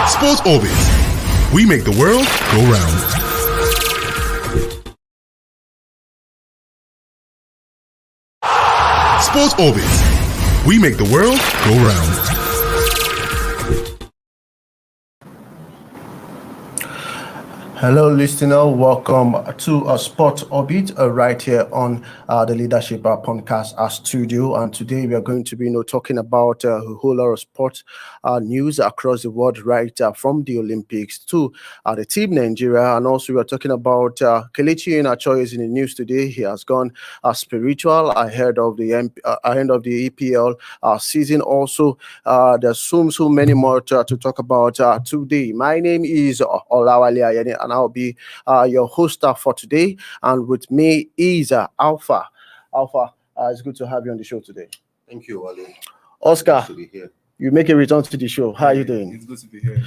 Sports Orbit. We make the world go round. Sports Orbit. We make the world go round. Hello, listener. Welcome to Sport Orbit right here on the Leadership Podcast studio. And today we are going to be talking about a whole lot of sport news across the world, right from the Olympics to the team Nigeria. And also we are talking about Kelechi Iheanacho is in the news today. He has gone spiritual ahead of the EPL season. Also, there's so many more to talk about today. My name is Olawale Ayeni, and I'll be your host for today. And with me is Alpha. Alpha, it's good to have you on the show today. Thank you, Wale. Oscar, to be here. You make a return to the show. How are you doing? It's good to be here.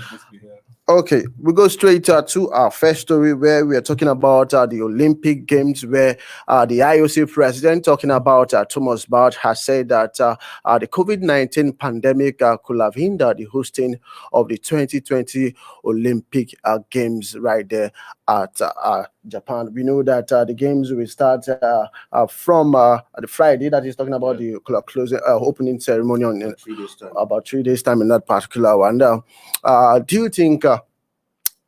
Okay, we go straight to our first story where we are talking about the Olympic Games, where the IOC President, talking about Thomas Bach, has said that the COVID-19 pandemic could have hindered the hosting of the 2020 Olympic Games right there at Japan. We know that the games will start from the Friday, that is talking about the closing opening ceremony on about 3 days time in that particular one. Do you think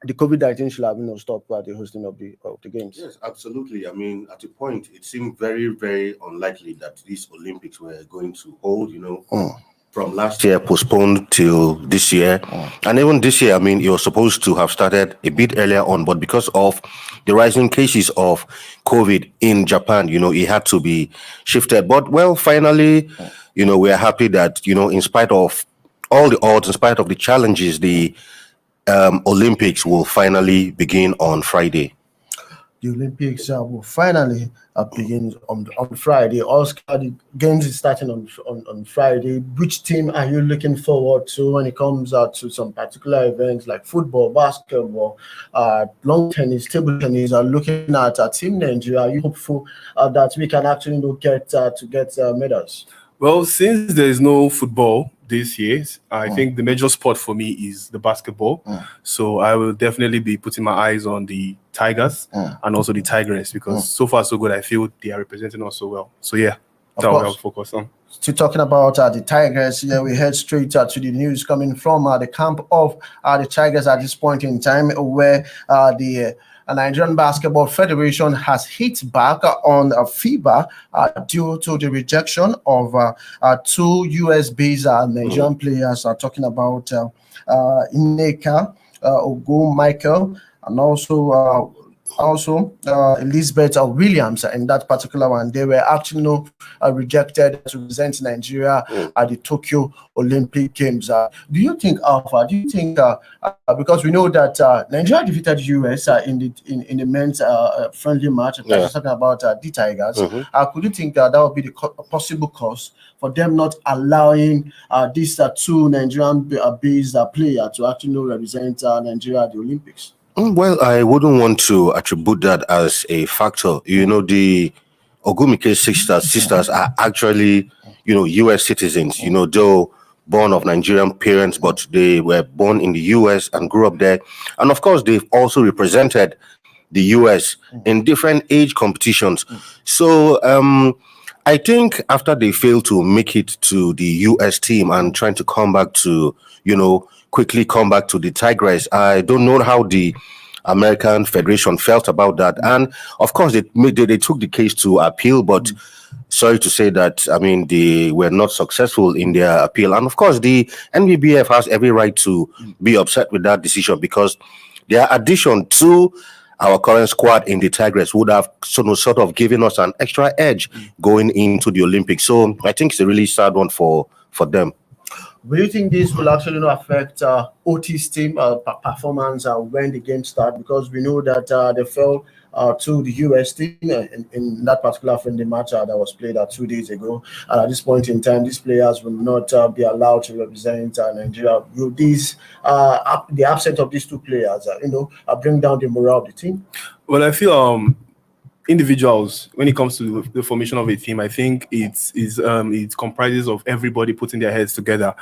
the COVID-19 should have stopped the hosting of the games? Yes, absolutely. I mean, at a point, it seemed very, very unlikely that these Olympics were going to hold, from last year postponed till this year. And even this year, I mean, it was supposed to have started a bit earlier on, but because of the rising cases of COVID in Japan, it had to be shifted. But, well, finally, we are happy that, in spite of all the odds, in spite of the challenges, the Olympics will finally begin on Friday. The Olympics will finally begin on Friday. Oscar, the games is starting on Friday. Which team are you looking forward to when it comes to some particular events like football, basketball, long tennis, table tennis? Are looking at Team Nigeria? Are you hopeful that we can actually get medals? Well, since there is no football this year, I think the major sport for me is the basketball. So I will definitely be putting my eyes on the Tigers and also the Tigress, because so far so good. I feel they are representing us so well. So yeah, that's what I'll focus on. To talking about the Tigers, we head straight to the news coming from the camp of the Tigers at this point in time, where the Nigerian Basketball Federation has hit back on FIBA due to the rejection of two US-based Nigerian players. Talking about Ineka Ogo Michael and also Elizabeth Williams. In that particular one, they were actually rejected to represent Nigeria at the Tokyo Olympic Games. Do you think, Alpha? Do you think because we know that Nigeria defeated US in the men's friendly match? Talking about the Tigers. Could you think that would be the possible cause for them not allowing these two Nigerian-based players to actually represent Nigeria at the Olympics? Well, I wouldn't want to attribute that as a factor. The Ogumike sisters are actually, U.S. citizens, though born of Nigerian parents, but they were born in the U.S. and grew up there. And of course, they've also represented the U.S. in different age competitions. So I think after they failed to make it to the U.S. team and trying to come back to, quickly come back to the Tigress, I don't know how the American Federation felt about that. And of course, they took the case to appeal, but sorry to say that, I mean, they were not successful in their appeal. And of course, the NBBF has every right to be upset with that decision, because their addition to our current squad in the Tigress would have sort of given us an extra edge going into the Olympics. So I think it's a really sad one for them. Do you think this will actually affect OT's team performance when the game starts? Because we know that they fell to the US team in that particular friendly match that was played 2 days ago. And at this point in time, these players will not be allowed to represent Nigeria. Will the absence of these two players, bring down the morale of the team? Well, I feel individuals, when it comes to the formation of a team, I think it comprises of everybody putting their heads together.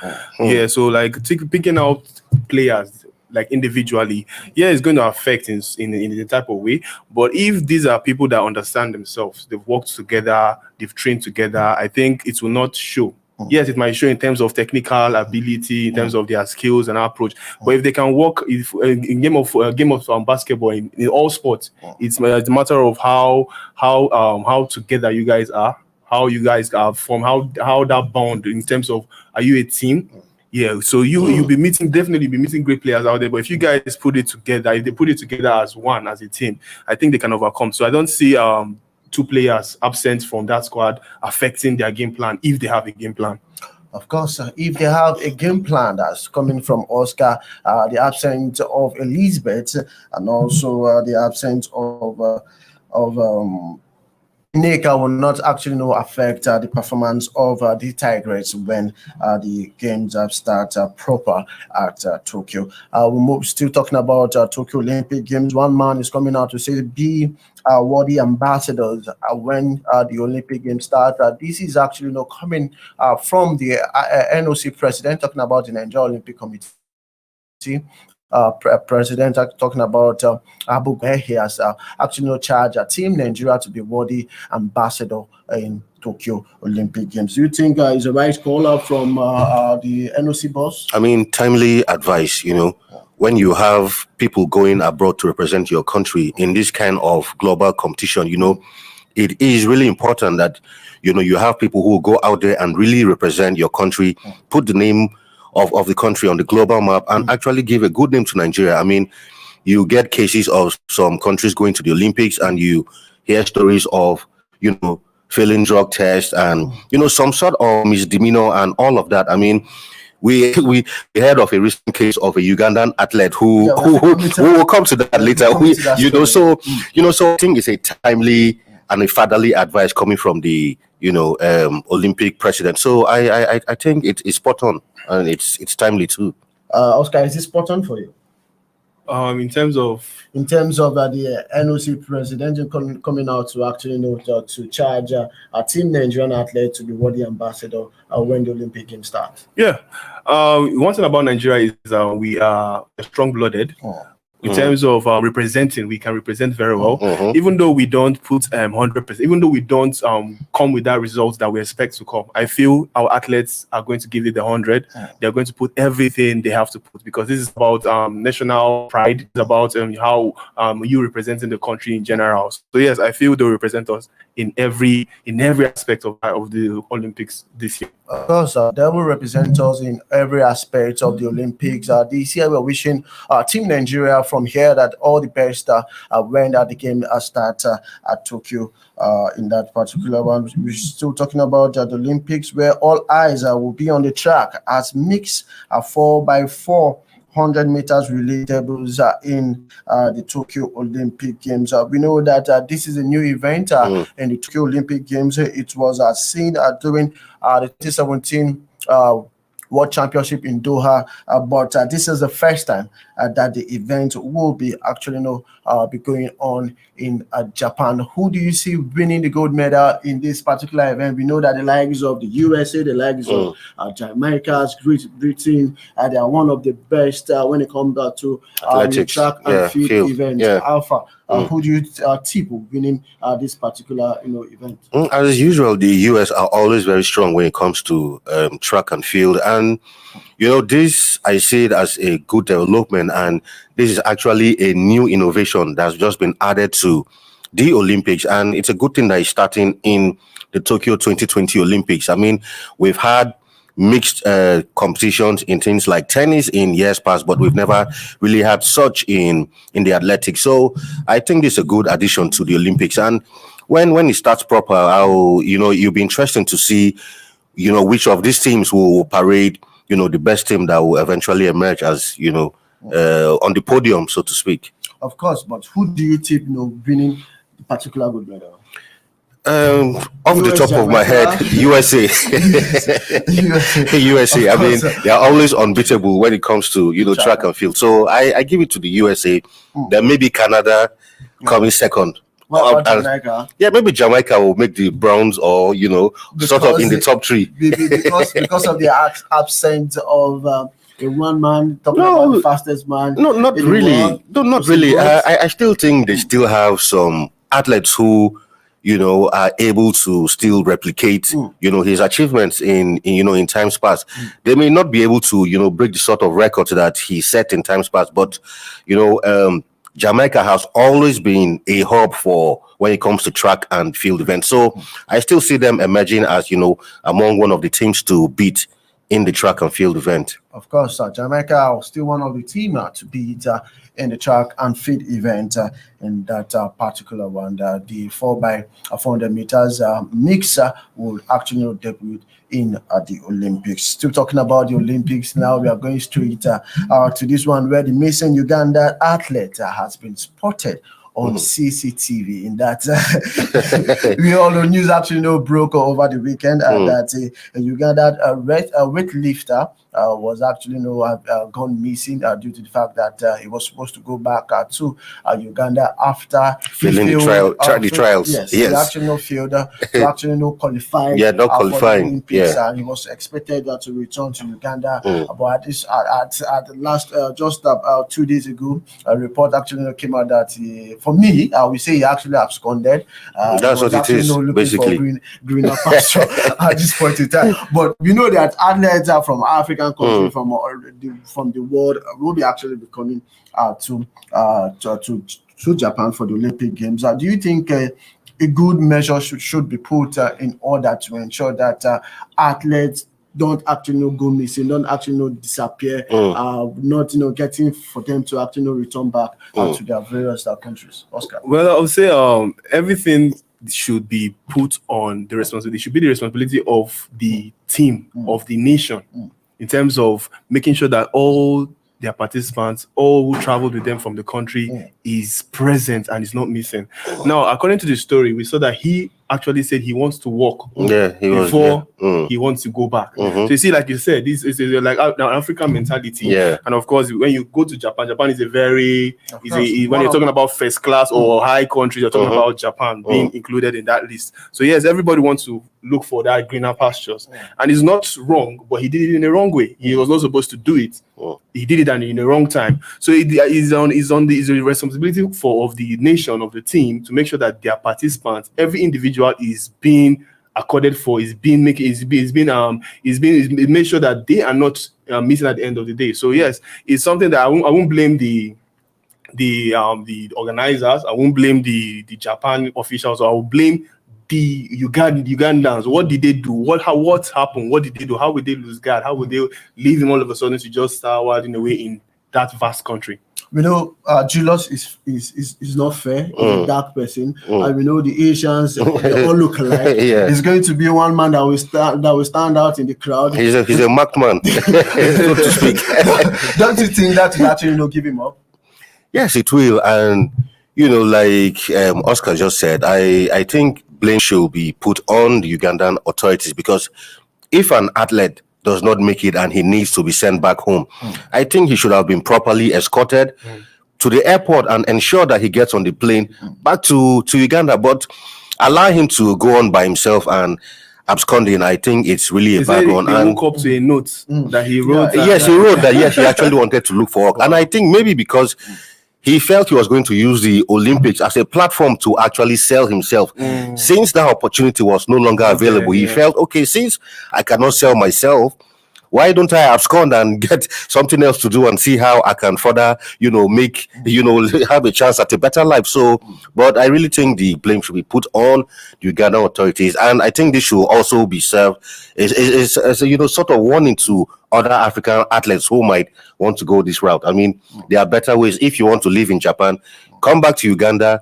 So like picking out players like individually, yeah, it's going to affect in the type of way. But if these are people that understand themselves, they've worked together, they've trained together, I think it will not show. Yes, it might show in terms of technical ability, in terms of their skills and approach. But if they can work in game of basketball, in all sports, it's a matter of how together you guys are, how you guys are from how that bond in terms of, are you a team? Yeah, so you'll be definitely be meeting great players out there. But if you guys put it together, if they put it together as one, as a team, I think they can overcome. So I don't see two players absent from that squad affecting their game plan if they have a game plan. Of course, if they have a game plan that's coming from Oscar, the absence of Elizabeth, and also the absence of Nika will not actually affect the performance of the Tigers when the games start proper at Tokyo. We're still talking about Tokyo Olympic Games. One man is coming out to say be worthy ambassadors when the Olympic Games start. This is actually coming from the NOC president, talking about the Nigeria Olympic Committee. President talking about Abu Ghraib. He has actually charged Team Nigeria to be worthy ambassador in Tokyo Olympic Games. Do you think is a right call up from the NOC boss? I mean, timely advice, when you have people going abroad to represent your country in this kind of global competition, it is really important that, you have people who go out there and really represent your country, put the name of the country on the global map, and actually give a good name to Nigeria. I mean, you get cases of some countries going to the Olympics and you hear stories of, failing drug tests and, some sort of misdemeanor and all of that. I mean, we heard of a recent case of a Ugandan athlete who will come to that later. So I think it's a timely and a fatherly advice coming from the Olympic president. So I think it's spot on and it's timely too. Oscar, is this spot on for you? In terms of the NOC president coming out to actually to charge a Team Nigerian athlete to be worthy ambassador when the Olympic Games start. Yeah, one thing about Nigeria is we are strong-blooded. In terms of representing, we can represent very well, even though we don't put 100%, even though we don't come with that result that we expect to come. I feel our athletes are going to give it the 100. They're going to put everything they have to put, because this is about national pride. It's about how you representing the country in general. So yes, I feel they'll represent us in every aspect of the Olympics this year. Of course, they will represent us in every aspect of the Olympics. This year, we're wishing Team Nigeria from here that all the best when the game start at Tokyo. In that particular one, we're still talking about the Olympics, where all eyes will be on the track as mixed 4x4 100 meters relay tables in the Tokyo Olympic Games. We know that this is a new event in the Tokyo Olympic Games. It was seen during the 2017 World Championship in Doha, but this is the first time that the event will be actually be going on in Japan. Who do you see winning the gold medal in this particular event? We know that the likes of the USA, the likes of Jamaica, Great Britain, they are one of the best when it comes to the track and field event. Alpha. Who do you tip winning this particular event? As usual, the US are always very strong when it comes to track and field, and this I see it as a good development, and this is actually a new innovation that's just been added to the Olympics, and it's a good thing that is starting in the Tokyo 2020 Olympics. I mean, we've had mixed competitions in things like tennis in years past, but we've never really had such in the athletics. So I think this is a good addition to the Olympics, and when it starts proper, it'll be interesting to see which of these teams will parade the best team that will eventually emerge as on the podium, so to speak. Of course, but who do you tip winning the particular gold medal? Off the top of my head, USA. USA. I mean, they are always unbeatable when it comes to track and field. So I give it to the USA. Then maybe Canada coming second. What about Jamaica? Yeah, maybe Jamaica will make the bronze, or sort of in the top three. because of the absence of A one man talking about the fastest man. No, not really. No, not really. I still think they still have some athletes who, are able to still replicate, his achievements in times past. They may not be able to, break the sort of records that he set in times past, but, Jamaica has always been a hub for when it comes to track and field events. So I still see them emerging as, among one of the teams to beat in the track and field event. Of course, Jamaica are still one of the teams to beat in the track and field event in that particular one. The 4x400 meters mixer will actually debut in the Olympics. Still talking about the Olympics now, we are going straight to this one where the Mason Uganda athlete has been spotted on CCTV. In that we all know news actually broke over the weekend that a Uganda weightlifter was actually gone missing due to the fact that he was supposed to go back to Uganda after failing the trials. Yes, he actually failed to actually qualify. Yeah, not qualifying. Olympics, and he was expected to return to Uganda. But at the last just 2 days ago, a report actually came out that for me, we say he actually absconded. That's what it is, basically. For greener pasture at this point in time. But we know that athletes are from African countries, from the world, will be actually be coming to Japan for the Olympic Games. Do you think a good measure should be put in order to ensure that athletes don't actually go missing, don't actually disappear, not getting for them to actually return back to their various countries? Oscar. Well, I would say everything should be put on the responsibility. It should be the responsibility of the team, of the nation, in terms of making sure that all their participants, all who traveled with them from the country, is present and is not missing. Now, according to the story, we saw that he actually said he wants to walk before he wants to go back. So you see, like you said, this is like an African mentality. Yeah. And of course, when you go to Japan is a very when you're talking about first class or high countries, you're talking about Japan being included in that list. So yes, everybody wants to look for that greener pastures, and it's not wrong, but he did it in the wrong way. He was not supposed to do it. He did it in the wrong time. So it is the responsibility of the nation, of the team, to make sure that their participants, every individual, is being accorded for, is being made sure that they are not missing at the end of the day. So yes, it's something that I won't blame the organizers. I won't blame the Japan officials. I will blame the Ugandans. What did they do? What happened? What did they do? How would they lose guard? How would they leave him all of a sudden to just start wilding away in that vast country? We know Julius is not fair. He's a dark person, and we know the Asians they all look alike. It's going to be one man that will stand out in the crowd. He's a marked man, so to speak. Don't you think that will actually give him up? Yes, it will. And like Oscar just said, I think blame should be put on the Ugandan authorities, because if an athlete does not make it and he needs to be sent back home, I think he should have been properly escorted to the airport and ensure that he gets on the plane back to Uganda. But allow him to go on by himself and absconding, I think it's really a bad one. And woke up to a note that he wrote. Yes, he wrote that. Yes, he actually wanted to look for work, and I think maybe because he felt he was going to use the Olympics as a platform to actually sell himself. Since that opportunity was no longer available, he felt, okay, since I cannot sell myself, why don't I abscond and get something else to do and see how I can further, make, have a chance at a better life. So, but I really think the blame should be put on the Ugandan authorities. And I think this should also be served as a, sort of warning to other African athletes who might want to go this route. I mean, there are better ways. If you want to live in Japan, come back to Uganda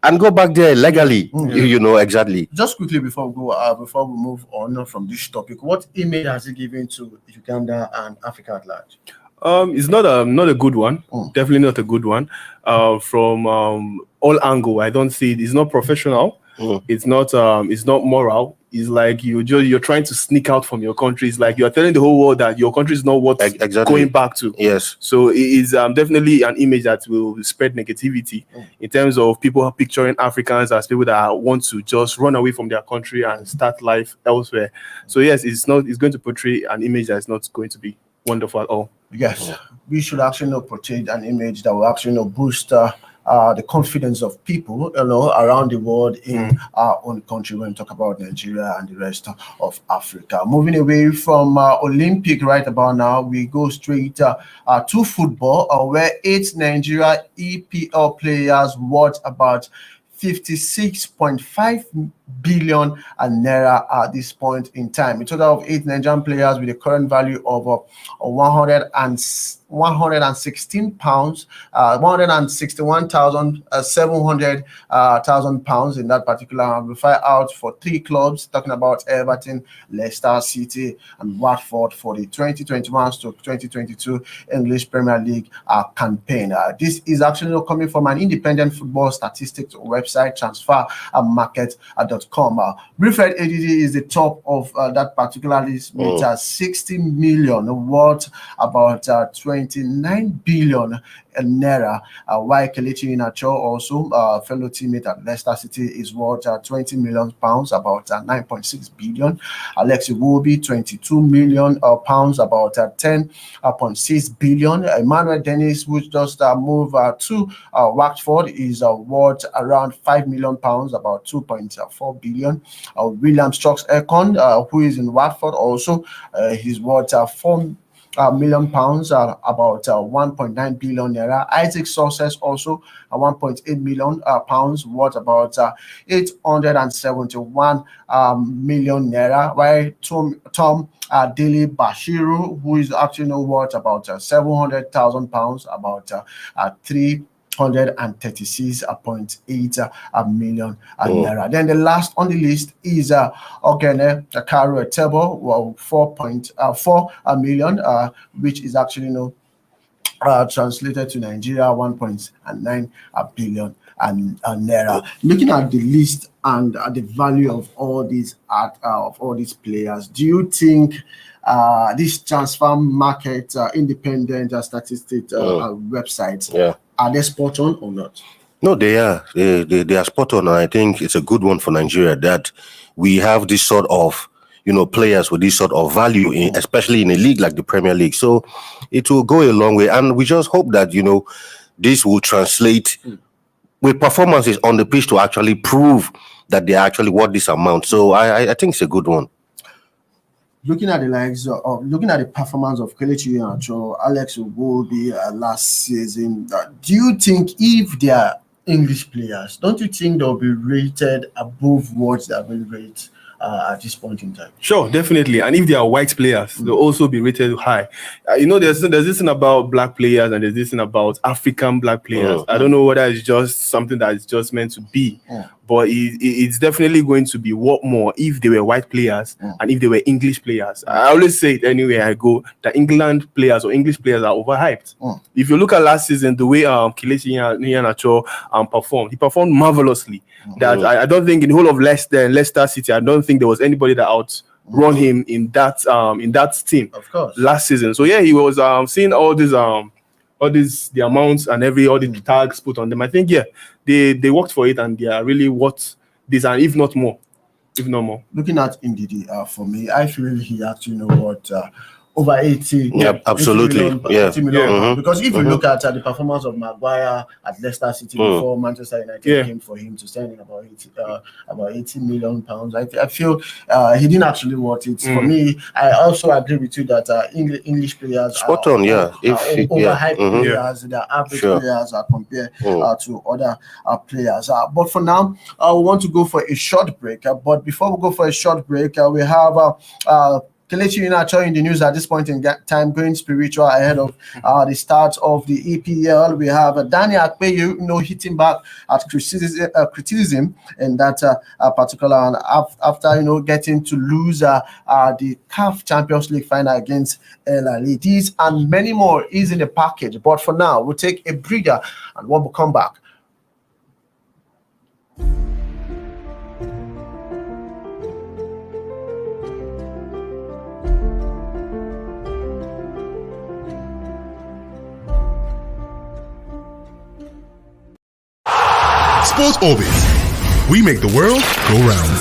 and go back there legally. Exactly. Just quickly before we move on from this topic, what image has it given to Uganda and Africa at large? It's not a good one. Definitely not a good one. From all angle, I don't see it. It's not professional. It's not moral. It's like you're trying to sneak out from your country. It's like you're telling the whole world that your country is not what going back to. Yes. So it is definitely an image that will spread negativity in terms of people picturing Africans as people that want to just run away from their country and start life elsewhere. So yes, it's going to portray an image that's not going to be wonderful at all. Yes, we should actually portray an image that will actually boost the confidence of people, around the world in our own country when we talk about Nigeria and the rest of Africa. Moving away from Olympic right about now, we go straight to football, where 8 Nigeria EPL players worth about 56.5 billion naira at this point in time. A total of 8 Nigerian players with a current value of 116 pounds, 161,700 pounds in that particular. We fire out for 3 clubs, talking about Everton, Leicester City, and Watford for the 2021 to 2022 English Premier League campaign. This is actually coming from an independent football statistics website, transfermarket.com. Wilfred Edidi is the top of that particular list with 60 million, worth about 29 billion naira, while Kelechi Iheanacho, also fellow teammate at Leicester City, is worth 20 million pounds, about 9.6 billion. Alex Iwobi, 22 million pounds, about 10.6 billion. Emmanuel Dennis, who just moved to Watford, is worth around 5 million pounds, about 2.4 billion. William Strokes Ekon, who is in Watford, also he's worth 4 million pounds, about 1.9 billion naira. Isaac Success, also 1.8 million pounds, worth about 871 million naira. While Tom Dele Bashiru, who is actually worth about 700,000 pounds, about 336.8 million naira. Then the last on the list is Ogene Karu Etebo, 4.4 million, which is actually translated to Nigeria 1.9 billion naira. Looking at the list and the value of all these players, do you think this transfer market independent statistics websites, are they spot on or not? No, they are. They are spot on, and I think it's a good one for Nigeria that we have this sort of players with this sort of value, especially in a league like the Premier League. So it will go a long way, and we just hope that this will translate with performances on the pitch to actually prove that they are actually worth this amount. So I think it's a good one. Looking at the performance of Kelechi Iheanacho, Alex Iwobi last season, do you think if they are English players, don't you think they'll be rated above what they have been rated at this point in time? Sure, definitely. And if they are white players, they'll also be rated high. There's this thing about black players and there's this thing about African black players. I don't know whether it's just something that is just meant to be. But it's definitely going to be worth more if they were white players and if they were English players. I always say it anywhere I go that England players or English players are overhyped. If you look at last season, the way Kelechi Iheanacho performed, he performed marvelously. That I don't think in the whole of Leicester City, I don't think there was anybody that outrun him in that team. Of course. Last season. So yeah, he was seeing all these the amounts and all the tags put on them. I think they worked for it and they are really worth this, and if not more. Looking at Ndidi, for me, I feel he actually over 80. Yeah, absolutely. 80 million. Because if you look at the performance of Maguire at Leicester City before Manchester United came for him to spend in about 80 million pounds, I feel he didn't actually worth it. For me, I also agree with you that English players spot on, overhyped players, they're average players compared to other players. But for now, we want to go for a short break. But before we go for a short break, we have Kelechi Iheanacho in the news at this point in time, going spiritual ahead of the start of the EPL. We have Danny Akpeyu, hitting back at criticism in that particular, and after getting to lose the CAF Champions League final against El Ahly. These and many more is in the package. But for now, we'll take a breather, and when we come back, Sports Orbit. We make the world go round.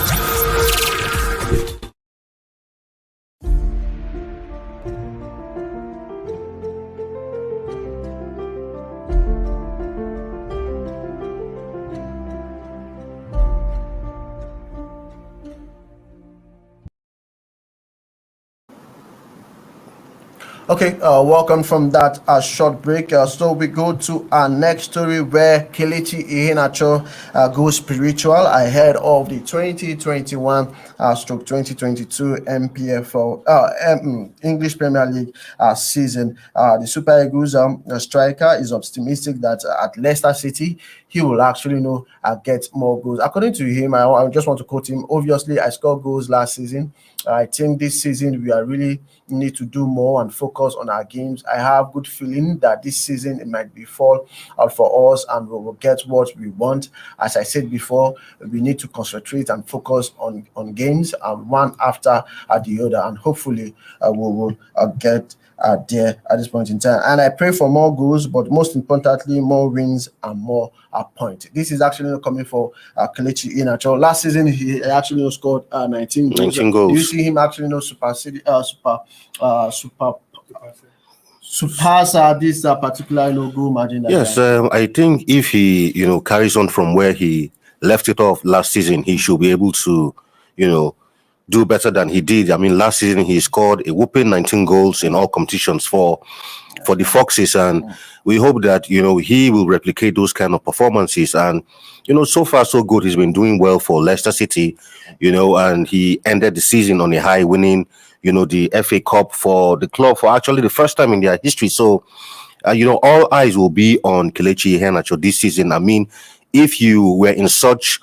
Okay, welcome from that short break. So we go to our next story where Kelechi Iheanacho goes spiritual ahead of the 2021 stroke 2022 MPFL English Premier League season. The Super Eagles striker is optimistic that at Leicester City he will actually get more goals. According to him, I just want to quote him. Obviously, I scored goals last season. I think this season we are really need to do more and focus on our games. I have good feeling that this season it might be fall out for us and we will get what we want. As I said before, we need to concentrate and focus on games and one after the other, and hopefully we will get there at this point in time. And I pray for more goals, but most importantly, more wins and more points. This is actually not coming for Kelechi Iheanacho. Last season, he actually scored 19 goals. 19 goals. Do you see him actually surpass this particular goal margin? Yes, I think if he carries on from where he left it off last season, he should be able to do better than he did. I mean, last season he scored a whooping 19 goals in all competitions for the Foxes, and we hope that he will replicate those kind of performances. And so far so good. He's been doing well for Leicester City, and he ended the season on a high, winning the FA Cup for the club for actually the first time in their history. So all eyes will be on Kelechi Iheanacho this season. I mean, if you were in such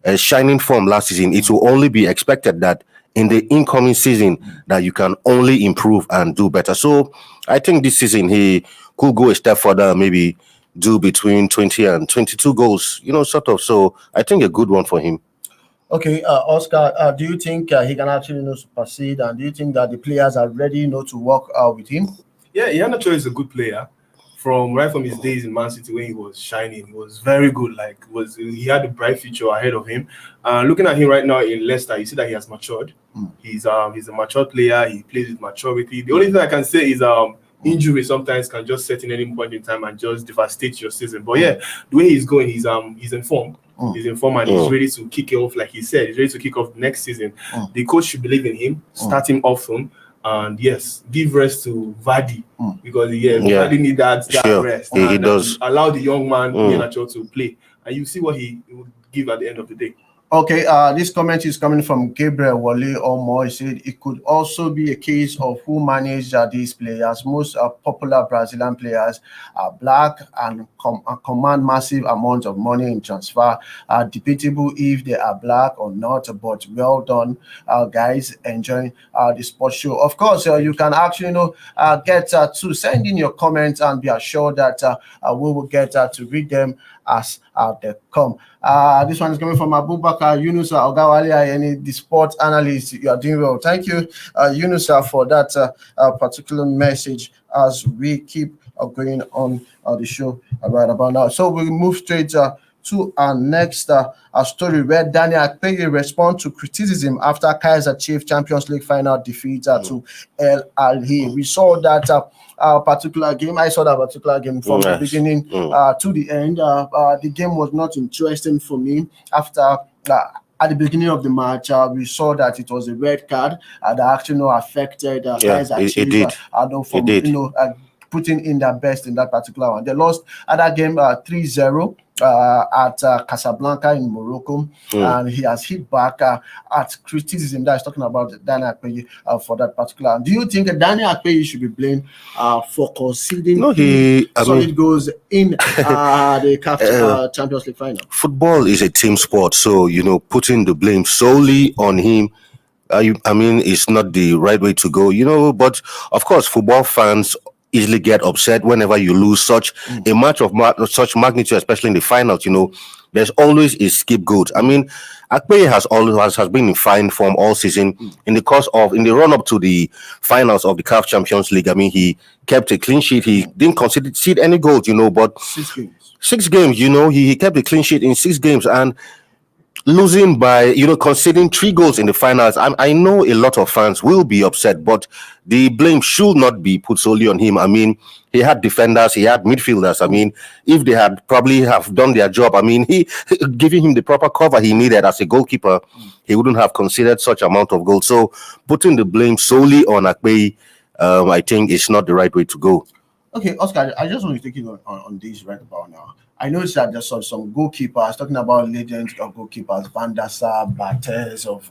a shining form last season, it will only be expected that in the incoming season that you can only improve and do better. So I think this season he could go a step further, maybe do between 20 and 22 goals, sort of. So I think a good one for him. Okay, Oscar, do you think he can actually supersede, and do you think that the players are ready to work with him? Yeah, Iheanacho is a good player. Right from his days in Man City when he was shining, he was very good. He had a bright future ahead of him. Looking at him right now in Leicester, you see that he has matured. He's a matured player. He plays with maturity. The only thing I can say is injury sometimes can just set in any point in time and just devastate your season. But yeah, the way he's going, he's in form. He's in form and he's ready to kick it off. Like he said, he's ready to kick off next season. The coach should believe in him, start him often. And yes, give rest to Vardy because Vardy needs that rest. He does. Allow the young man Iheanacho to play, and you see what he will give at the end of the day. Okay, this comment is coming from Gabriel Wale Omo. He said it could also be a case of who managed these players. Most popular Brazilian players are black and command massive amounts of money in transfer. Debatable if they are black or not, but well done, guys, enjoying the sports show. Of course, you can actually get to send in your comments and be assured that we will get to read them as they come. This one is coming from Abubakar Yunusa Ogawali Ayeni, the sports analyst. You are doing well. Thank you, Yunusa, for that particular message as we keep going on the show right about now. So we move straight to our next story where Daniel Akpeyi responds to criticism after Kaizer Chiefs Champions League final defeat to El Ahly. We saw that particular game. I saw that particular game from the beginning to the end. The game was not interesting for me. After at the beginning of the match, we saw that it was a red card that actually affected Kaizer Chiefs. It did. Putting in their best in that particular one. They lost at that game 3-0 at Casablanca in Morocco, and he has hit back at criticism that is talking about Daniel Akpeyi for that particular. Do you think Daniel Akpeyi should be blamed for conceding solid goals in the CAF Champions League final? Football is a team sport, so putting the blame solely on him, it's not the right way to go. But of course, football fans easily get upset whenever you lose such a match of such magnitude, especially in the finals. There's always a scapegoat. I mean, Akpeyi has been in fine form all season. In the run up to the finals of the CAF Champions League, I mean, he kept a clean sheet. He didn't concede any goals, but 6 games, he kept a clean sheet in 6 games, and losing by, conceding 3 goals in the finals. I know a lot of fans will be upset, but the blame should not be put solely on him. I mean, he had defenders, he had midfielders. I mean, if they had probably have done their job, I mean, he giving him the proper cover he needed as a goalkeeper, he wouldn't have conceded such amount of goals. So putting the blame solely on Akpeyi, I think it's not the right way to go. Okay, Oscar, I just want to take you on this right about now. I noticed that there's some goalkeepers talking about legends of goalkeepers, Van der Sar, Barthez of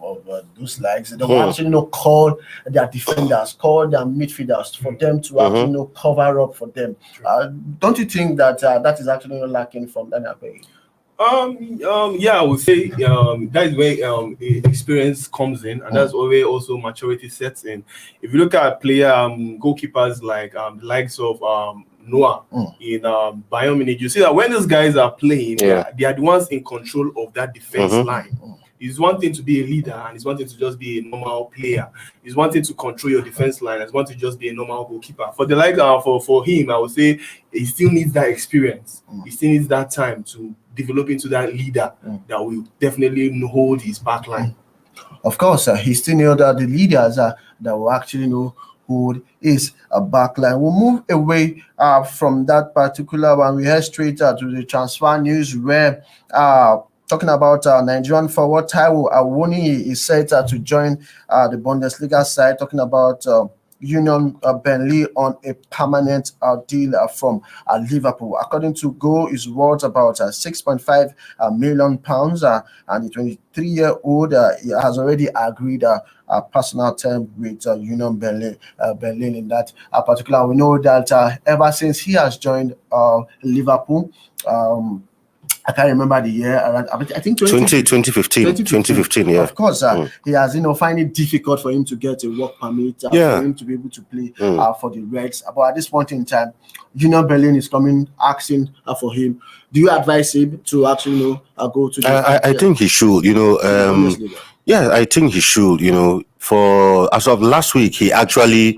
those likes. They will actually call their defenders, call their midfielders for them to actually cover up for them. Don't you think that that is actually lacking from that way? Yeah, I would say that is where experience comes in, and that's where also maturity sets in. If you look at player goalkeepers like the likes of Noah in Bayern Munich, you see that when those guys are playing, they are the ones in control of that defense line. It's one thing to be a leader, and it's one thing to just be a normal player. It's one thing to control your defense line. It's one thing to just be a normal goalkeeper. For the like for him, I would say he still needs that experience. He still needs that time to develop into that leader that will definitely hold his back line. Of course, he still knew that the leaders that will actually know who is a backline. We'll move away from that particular one. We head straight to the transfer news where talking about Nigerian forward Taiwo Awoniyi is set to join the Bundesliga side. Talking about Union Berlin on a permanent deal from Liverpool. According to Go, is worth about £6.5 million, and the 23-year-old he has already agreed a personal term with Union Berlin in that particular. We know that ever since he has joined Liverpool, I can't remember the year. I think 2015, yeah. Of course, he has find it difficult for him to get a work permit for him to be able to play for the Reds. But at this point in time, Union Berlin is asking for him. Do you advise him to actually go to? I think he should. I think he should. For as of last week, he actually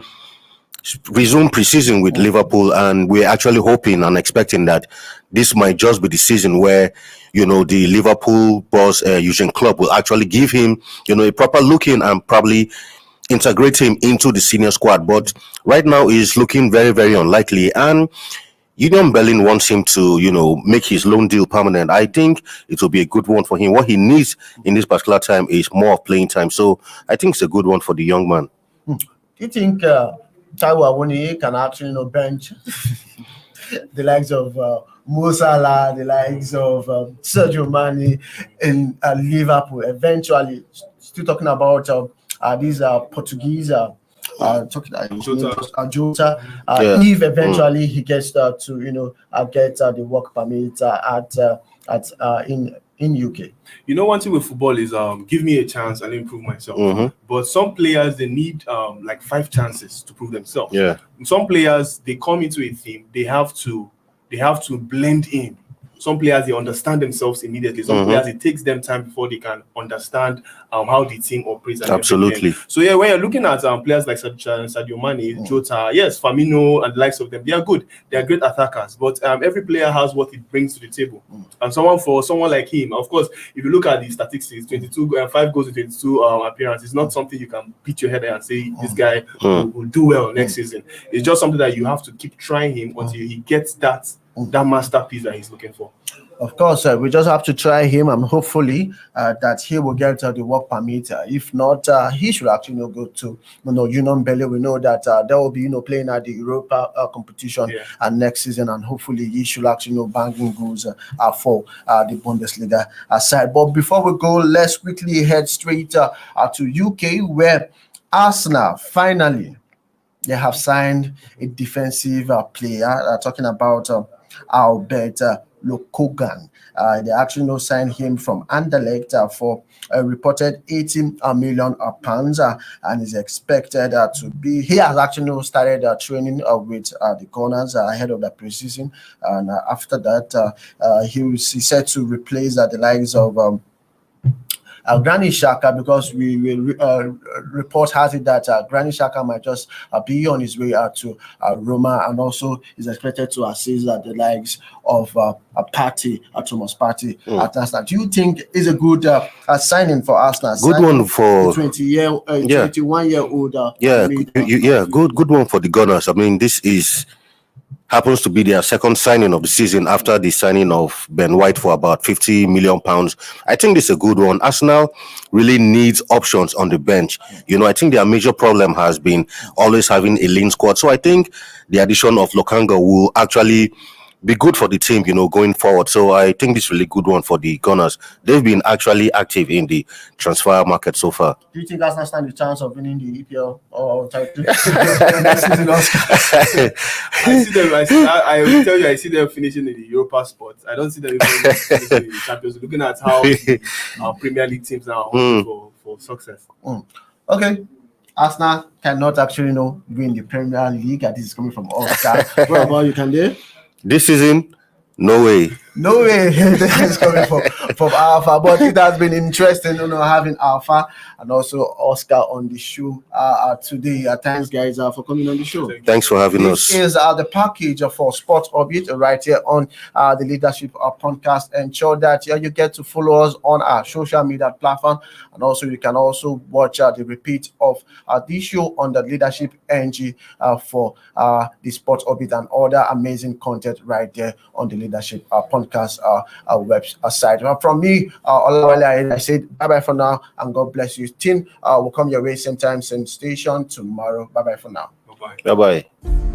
resumed preseason with Liverpool, and we're actually hoping and expecting that this might just be the season where the Liverpool boss Jurgen Klopp will actually give him a proper look in and probably integrate him into the senior squad. But right now is looking very, very unlikely, and Union Berlin wants him to make his loan deal permanent. I think it will be a good one for him. What he needs in this particular time is more of playing time, so I think it's a good one for the young man. Do you think Taiwo Awoniyi can actually bench the likes of Mo Salah, the likes of Sergio Mane in Liverpool? Eventually, still talking about these Portuguese Jota. If eventually he gets to get the work permit in UK. One thing with football is give me a chance and improve myself. But some players, they need like 5 chances to prove themselves. Some players, they come into a team, they have to blend in. Some players, they understand themselves immediately. Some players, it takes them time before they can understand how the team operates. And absolutely. Everything. So when you're looking at players like Sadio Mane, Jota, yes, Firmino and the likes of them, they are good. They are great attackers. But every player has what it brings to the table. And someone like him, of course, if you look at the statistics, 5 goals in 22 appearances, it's not something you can beat your head and say this guy will do well next season. It's just something that you have to keep trying him until he gets that masterpiece that he's looking for. Of course, we just have to try him, and hopefully that he will get the work permit. If not, he should actually go to Union Berlin. We know that they will be playing at the Europa competition next season, and hopefully he should actually banging goals for the Bundesliga side. But before we go, let's quickly head straight to UK, where Arsenal finally they have signed a defensive player. Talking about Albert Lokogan. They actually signed him from Anderlecht for a reported £18 million, and is expected to be. He has actually started training with the Gunners ahead of the preseason, and after that, he's set to replace the likes of Granit Xhaka, because we report has it that Granit Xhaka might just be on his way to Roma, and also is expected to assist the likes of Thomas Partey at Arsenal. Do you think is a good signing for Arsenal? Good one for 21-year-old. Good one for the Gunners. I mean, this is happens to be their second signing of the season after the signing of Ben White for about £50 million. I think this is a good one. Arsenal really needs options on the bench. I think their major problem has been always having a lean squad. So I think the addition of Lokanga will actually be good for the team, going forward. So I think this is a really good one for the Gunners. They've been actually active in the transfer market so far. Do you think Arsenal stand the chance of winning the EPL or title? I see them. I will tell you, I see them finishing in the Europa spots. I don't see them even finishing in the Champions League. Looking at how our Premier League teams are hungry for success. Okay. Arsenal cannot actually win the Premier League. And this is coming from Oscar. What about you, Kande? This season, no way. No way. That's coming from Alpha. But it has been interesting, having Alpha and also Oscar on the show today. Thanks, guys, for coming on the show. Thanks for having us. This is the package for Sports Orbit right here on the Leadership podcast. Ensure that you get to follow us on our social media platform. And also, you can also watch the repeat of this show on the Leadership NG for the Sports Orbit and other amazing content right there on the Leadership podcast website. From me, Olawale, I said bye-bye for now and God bless you. Team will come your way same time, same station tomorrow. Bye-bye for now. Bye-bye. Bye-bye.